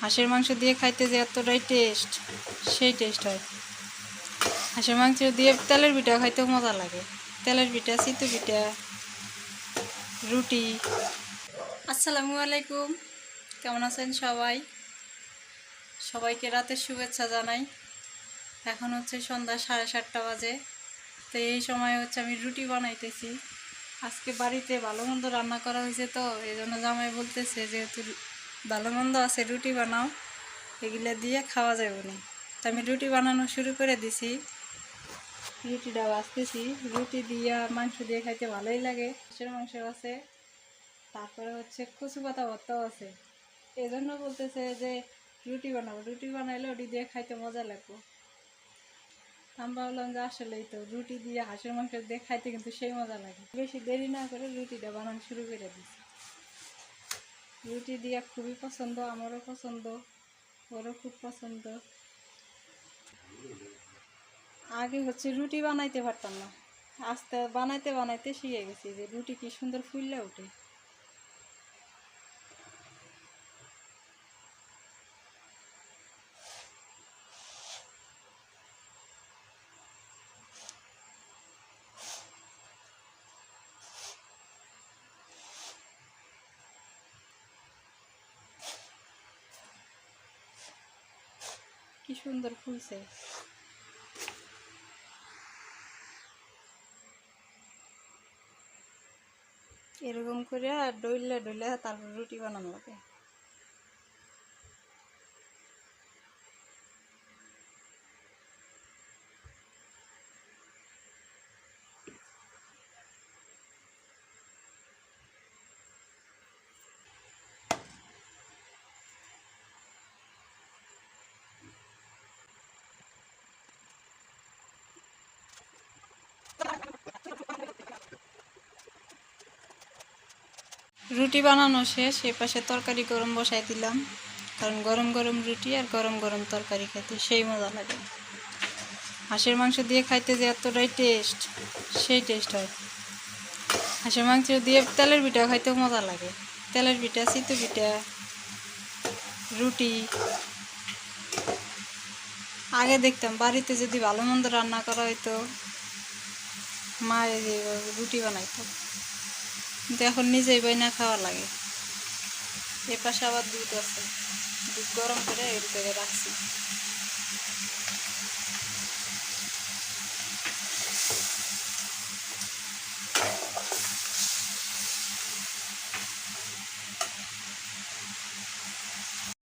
হাঁসের মাংস দিয়ে খাইতে যে এতটাই টেস্ট, সেই টেস্ট হয়। হাঁসের মাংস দিয়ে তেলের পিঠা খাইতেও মজা লাগে। তেলের পিঠা, চিতই পিঠা, রুটি। আসসালামু আলাইকুম, কেমন আছেন সবাই? সবাইকে রাতের শুভেচ্ছা জানাই। এখন হচ্ছে সন্ধ্যা 7:30 বাজে। তো এই সময় হচ্ছে আমি রুটি বানাইতেছি। আজকে বাড়িতে ভালো মন্দ রান্না করা হয়েছে, তো এই জন্য জামাই বলতেছে যেহেতু ভালো মন্দ আছে রুটি বানাও, এগুলো দিয়ে খাওয়া যাবে না। তো আমি রুটি বানানো শুরু করে দিছি। রুটিটা বাছতেছি। রুটি দিয়ে মাংস দিয়ে খাইতে ভালোই লাগে। হাঁসের মাংস আছে, তারপরে হচ্ছে কচু পাতা ভর্তাও আছে। এই জন্য বলতেছে যে রুটি বানাবো, রুটি বানাইলে ওটি দিয়ে খাইতে মজা লাগবে। আমি ভাবলাম যে আসলেই তো রুটি দিয়ে হাঁসের মাংস দিয়ে খাইতে কিন্তু সেই মজা লাগে। বেশি দেরি না করে রুটিটা বানানো শুরু করে দিছি। রুটি দিয়ে খুবই পছন্দ, আমারও পছন্দ, ওরও খুব পছন্দ। আগে হচ্ছে রুটি বানাইতে পারতাম না, আস্তে বানাইতে বানাইতে শিখে গেছি যে রুটি কি সুন্দর ফুললে ওঠে। কি সুন্দর ফুলছে। এরকম করে ডইলা ডইলা তারপর রুটি বানানো লাগে। রুটি বানানো শেষ, এ পাশে তরকারি গরম বসাই দিলাম, কারণ গরম গরম রুটি আর গরম গরম তরকারি খাইতে সেই মজা লাগে। হাঁসের মাংস দিয়ে খাইতে যে এতটাই টেস্ট, সেই টেস্ট হয়। হাঁসের মাংস দিয়ে তেলের পিঠা খাইতেও মজা লাগে। তেলের পিঠা, চিতই পিঠা, রুটি। আগে দেখতাম বাড়িতে যদি ভালো মন্দ রান্না করা হইতো, মা রুটি বানাইতো, কিন্তু এখন নিজেই বাইনা খাওয়া লাগে। এ পাশে আবার দুধ আছে, দুধ গরম করে এর করে রাখছি।